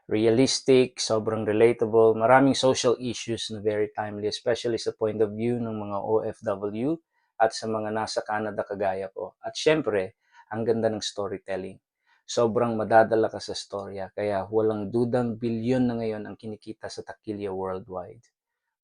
Realistic, sobrang relatable, maraming social issues na very timely, especially sa point of view ng mga OFW at sa mga nasa Canada kagaya ko. At syempre, ang ganda ng storytelling. Sobrang madadala ka sa storya, kaya walang dudang bilyon na ngayon ang kinikita sa Takilya worldwide.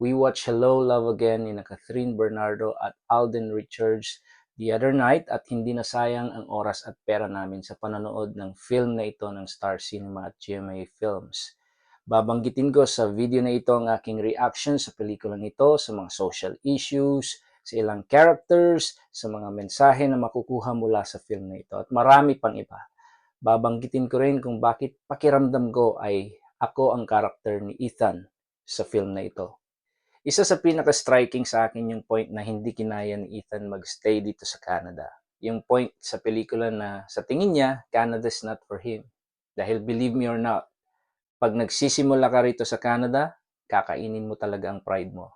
We watched Hello, Love Again ni Catherine Bernardo at Alden Richards the other night at hindi na sayang ang oras at pera namin sa panonood ng film na ito ng Star Cinema at GMA Films. Babanggitin ko sa video na ito ang aking reaction sa pelikulang ito, sa mga social issues, sa ilang characters, sa mga mensahe na makukuha mula sa film na ito at marami pang iba. Babanggitin ko rin kung bakit pakiramdam ko ay ako ang karakter ni Ethan sa film na ito. Isa sa pinaka-striking sa akin yung point na hindi kinaya ni Ethan mag-stay dito sa Canada. Yung point sa pelikula na sa tingin niya, Canada's not for him. Dahil believe me or not, pag nagsisimula ka rito sa Canada, kakainin mo talaga ang pride mo.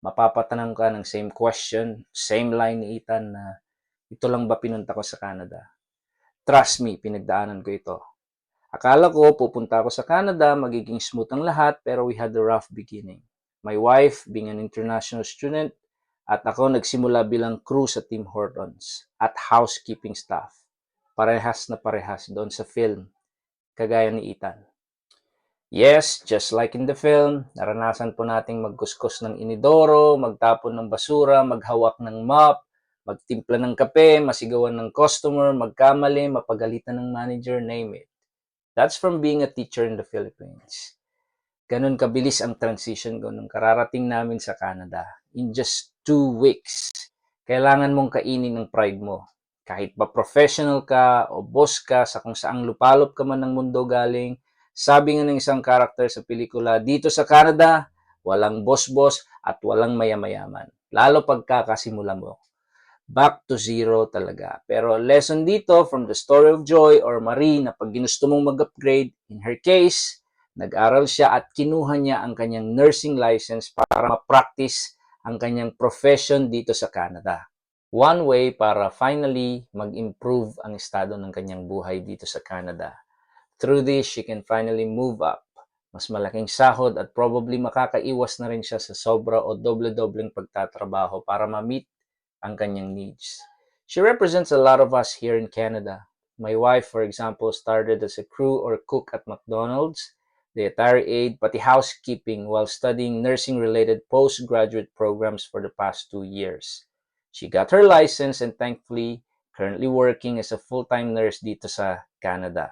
Mapapatanong ka ng same question, same line ni Ethan na ito lang ba pinunta ko sa Canada? Trust me, pinagdaanan ko ito. Akala ko pupunta ako sa Canada, magiging smooth ang lahat, pero we had a rough beginning. My wife being an international student, at ako nagsimula bilang crew sa Tim Hortons at housekeeping staff. Parehas na parehas doon sa film, kagaya ni Ethan. Yes, just like in the film, naranasan po nating magkuskus ng inidoro, magtapon ng basura, maghawak ng mop, magtimpla ng kape, masigawan ng customer, magkamali, mapagalitan ng manager, name it. That's from being a teacher in the Philippines. Ganun kabilis ang transition ko nung kararating namin sa Canada. In just 2 weeks, kailangan mong kainin ng pride mo. Kahit ba professional ka o boss ka sa kung saang lupalop ka man ng mundo galing, sabi nga ng isang karakter sa pelikula, dito sa Canada, walang boss-boss at walang mayamayaman. Lalo pagkakasimula mo. Back to zero talaga. Pero lesson dito from the story of Joy or Marie na pag ginusto mong mag-upgrade, in her case, nag-aral siya at kinuha niya ang kanyang nursing license para ma-practice ang kanyang profession dito sa Canada. One way para finally mag-improve ang estado ng kanyang buhay dito sa Canada. Through this, she can finally move up. Mas malaking sahod at probably makakaiwas na rin siya sa sobra o doble-dobleng pagtatrabaho para ma-meet ang kanyang needs. She represents a lot of us here in Canada. My wife, for example, started as a crew or cook at McDonald's, dietary aid, pati housekeeping while studying nursing-related postgraduate programs for the past 2 years. She got her license and thankfully currently working as a full-time nurse dito sa Canada.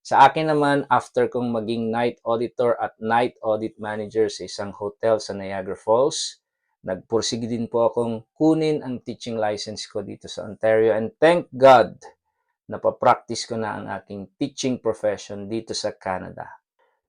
Sa akin naman, after kong maging night auditor at night audit manager sa isang hotel sa Niagara Falls, nagpursige din po akong kunin ang teaching license ko dito sa Ontario and thank God, napapractice ko na ang aking teaching profession dito sa Canada.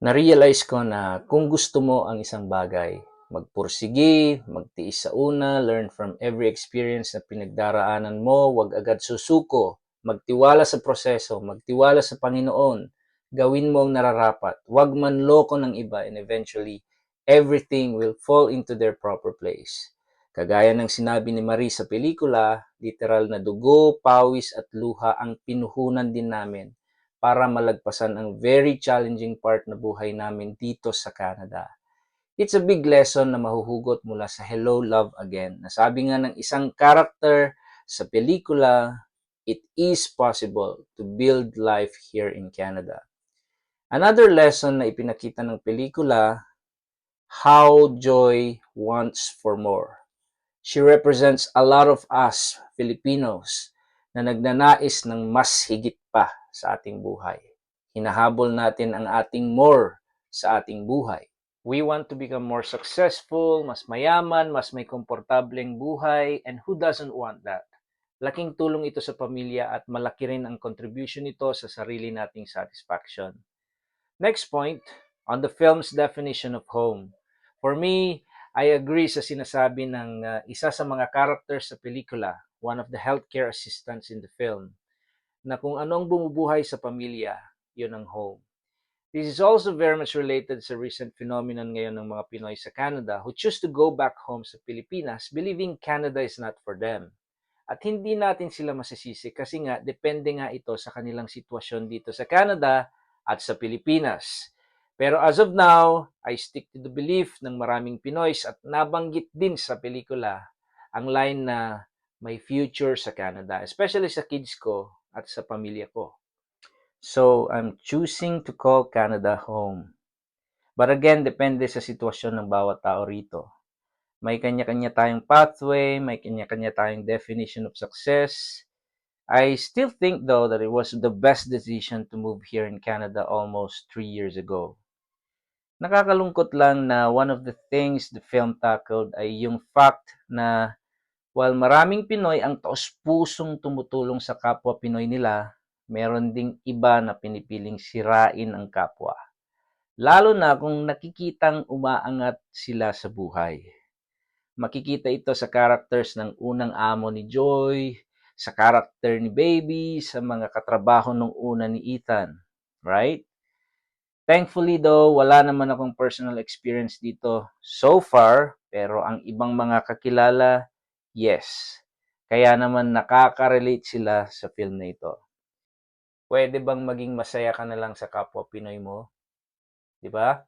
Na-realize ko na kung gusto mo ang isang bagay, magpursige, magtiis sa una, learn from every experience na pinagdaraanan mo, wag agad susuko, magtiwala sa proseso, magtiwala sa Panginoon, gawin mo ang nararapat, wag manloko ng iba, and eventually, everything will fall into their proper place. Kagaya ng sinabi ni Marie sa pelikula, literal na dugo, pawis at luha ang pinuhunan din namin para malagpasan ang very challenging part na buhay namin dito sa Canada. It's a big lesson na mahuhugot mula sa Hello, Love Again. Nasabi nga ng isang character sa pelikula, it is possible to build life here in Canada. Another lesson na ipinakita ng pelikula, how Joy wants for more. She represents a lot of us Filipinos na nagnanais ng mas higit pa sa ating buhay. Hinahabol natin ang ating more sa ating buhay. We want to become more successful, mas mayaman, mas may komportableng buhay, and who doesn't want that? Laking tulong ito sa pamilya at malaki rin ang contribution nito sa sarili nating satisfaction. Next point, on the film's definition of home. For me, I agree sa sinasabi ng isa sa mga characters sa pelikula, one of the healthcare assistants in the film, na kung anong bumubuhay sa pamilya, yun ang home. This is also very much related sa recent phenomenon ngayon ng mga Pinoy sa Canada who choose to go back home sa Pilipinas believing Canada is not for them. At hindi natin sila masisisi kasi nga depende nga ito sa kanilang sitwasyon dito sa Canada at sa Pilipinas. Pero as of now, I stick to the belief ng maraming Pinoys at nabanggit din sa pelikula ang line na may future sa Canada, especially sa kids ko at sa pamilya ko. So, I'm choosing to call Canada home. But again, depende sa sitwasyon ng bawat tao rito. May kanya-kanya tayong pathway, may kanya-kanya tayong definition of success. I still think though that it was the best decision to move here in Canada almost 3 years ago. Nakakalungkot lang na one of the things the film tackled ay yung fact na while maraming Pinoy ang taos-pusong tumutulong sa kapwa Pinoy nila, meron ding iba na pinipiling sirain ang kapwa. Lalo na kung nakikitang umaangat sila sa buhay. Makikita ito sa characters ng unang amo ni Joy, sa character ni Baby, sa mga katrabaho nung una ni Ethan. Right? Thankfully though, wala naman akong personal experience dito so far, pero ang ibang mga kakilala, yes. Kaya naman nakaka-relate sila sa film na ito. Pwede bang maging masaya ka na lang sa kapwa Pinoy mo? 'Di ba?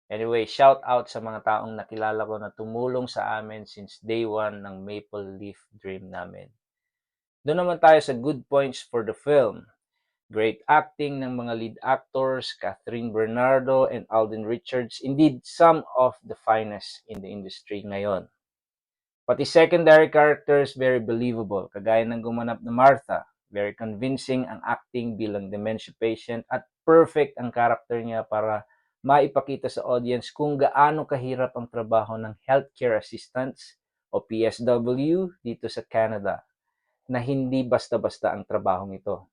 Anyway, shout out sa mga taong nakilala ko na tumulong sa amin since day one ng Maple Leaf Dream namin. Doon naman tayo sa good points for the film. Great acting ng mga lead actors, Catherine Bernardo and Alden Richards, indeed some of the finest in the industry ngayon. Pati secondary characters, very believable, kagaya ng gumanap na Martha. Very convincing ang acting bilang dementia patient at perfect ang character niya para maipakita sa audience kung gaano kahirap ang trabaho ng healthcare assistants o PSW dito sa Canada, na hindi basta-basta ang trabahong ito.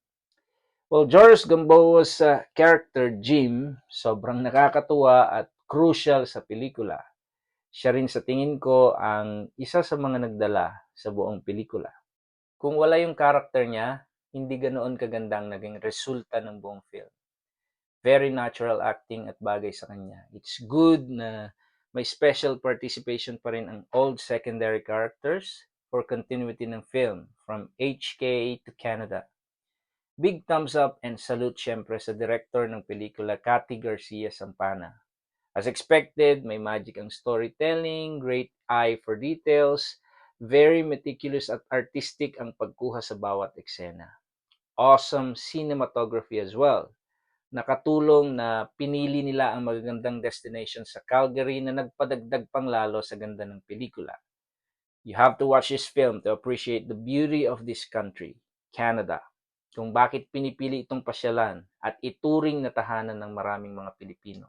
Well, Joris Gamboa's character, Jim, sobrang nakakatuwa at crucial sa pelikula. Siya rin sa tingin ko ang isa sa mga nagdala sa buong pelikula. Kung wala yung character niya, hindi ganoon kaganda ang naging resulta ng buong film. Very natural acting at bagay sa kanya. It's good na may special participation pa rin ang old secondary characters for continuity ng film from HK to Canada. Big thumbs up and salute syempre sa director ng pelikula, Cathy Garcia Sampana. As expected, may magic ang storytelling, great eye for details, very meticulous at artistic ang pagkuha sa bawat eksena. Awesome cinematography as well. Nakatulong na pinili nila ang magagandang destination sa Calgary na nagpadagdag pang lalo sa ganda ng pelikula. You have to watch this film to appreciate the beauty of this country, Canada, kung bakit pinipili itong pasyalan at ituring na tahanan ng maraming mga Pilipino.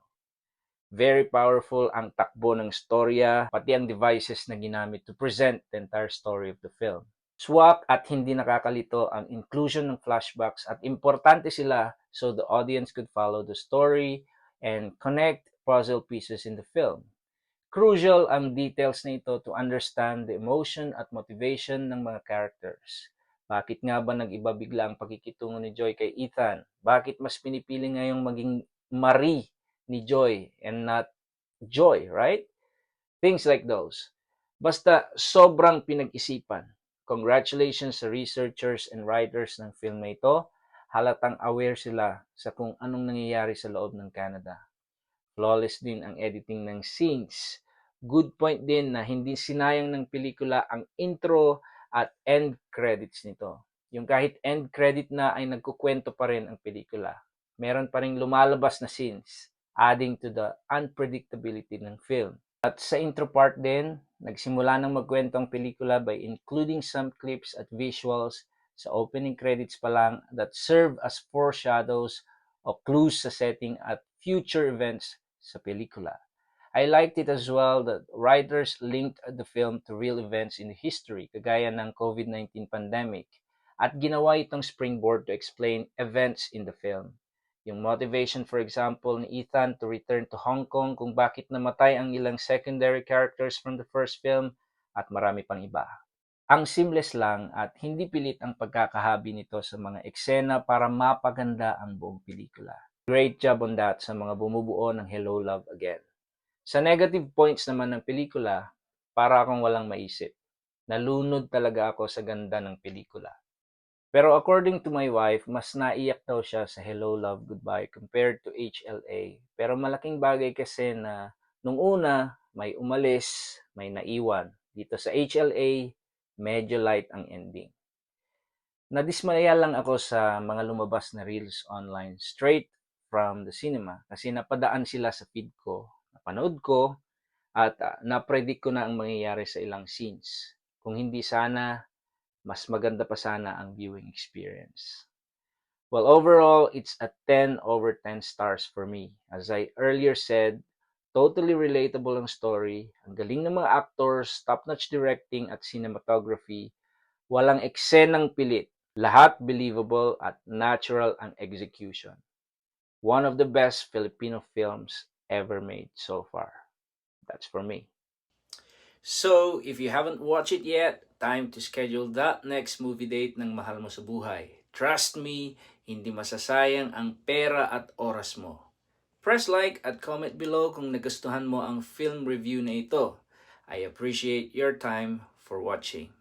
Very powerful ang takbo ng storya, pati ang devices na ginamit to present the entire story of the film. Swak at hindi nakakalito ang inclusion ng flashbacks at importante sila so the audience could follow the story and connect puzzle pieces in the film. Crucial ang details na ito to understand the emotion at motivation ng mga characters. Bakit nga ba nag-iba bigla ang pakikitungo ni Joy kay Ethan? Bakit mas pinipili ngayong maging Marie ni Joy and not Joy, right? Things like those. Basta sobrang pinag-isipan. Congratulations sa researchers and writers ng film na ito. Halatang aware sila sa kung anong nangyayari sa loob ng Canada. Flawless din ang editing ng scenes. Good point din na hindi sinayang ng pelikula ang intro at end credits nito. Yung kahit end credit na ay nagkukwento pa rin ang pelikula. Meron pa rin lumalabas na scenes, adding to the unpredictability ng film. At sa intro part din, nagsimula nang magkwento ang pelikula by including some clips at visuals sa opening credits pa lang that serve as foreshadows o clues sa setting at future events sa pelikula. I liked it as well that writers linked the film to real events in history, kagaya ng COVID-19 pandemic, at ginawa itong springboard to explain events in the film. Yung motivation, for example, ni Ethan to return to Hong Kong, kung bakit namatay ang ilang secondary characters from the first film, at marami pang iba. Ang seamless lang at hindi pilit ang pagkakahabi nito sa mga eksena para mapaganda ang buong pelikula. Great job on that sa mga bumubuo ng Hello Love Again. Sa negative points naman ng pelikula, para akong walang maisip. Nalunod talaga ako sa ganda ng pelikula. Pero according to my wife, mas naiyak daw siya sa Hello, Love, Goodbye compared to HLA. Pero malaking bagay kasi na nung una, may umalis, may naiwan. Dito sa HLA, medyo light ang ending. Nadismaya lang ako sa mga lumabas na reels online straight from the cinema kasi napadaan sila sa feed ko, napanood ko, at na-predict ko na ang mangyayari sa ilang scenes. Kung hindi sana, mas maganda pa sana ang viewing experience. Well, overall, it's a 10 over 10 stars for me. As I earlier said, totally relatable ang story, ang galing ng mga actors, top-notch directing at cinematography, walang eksenang pilit. Lahat believable at natural ang execution. One of the best Filipino films ever made so far. That's for me. So, if you haven't watched it yet, time to schedule that next movie date ng mahal mo sa buhay. Trust me, hindi masasayang ang pera at oras mo. Press like at comment below kung nagustuhan mo ang film review na ito. I appreciate your time for watching.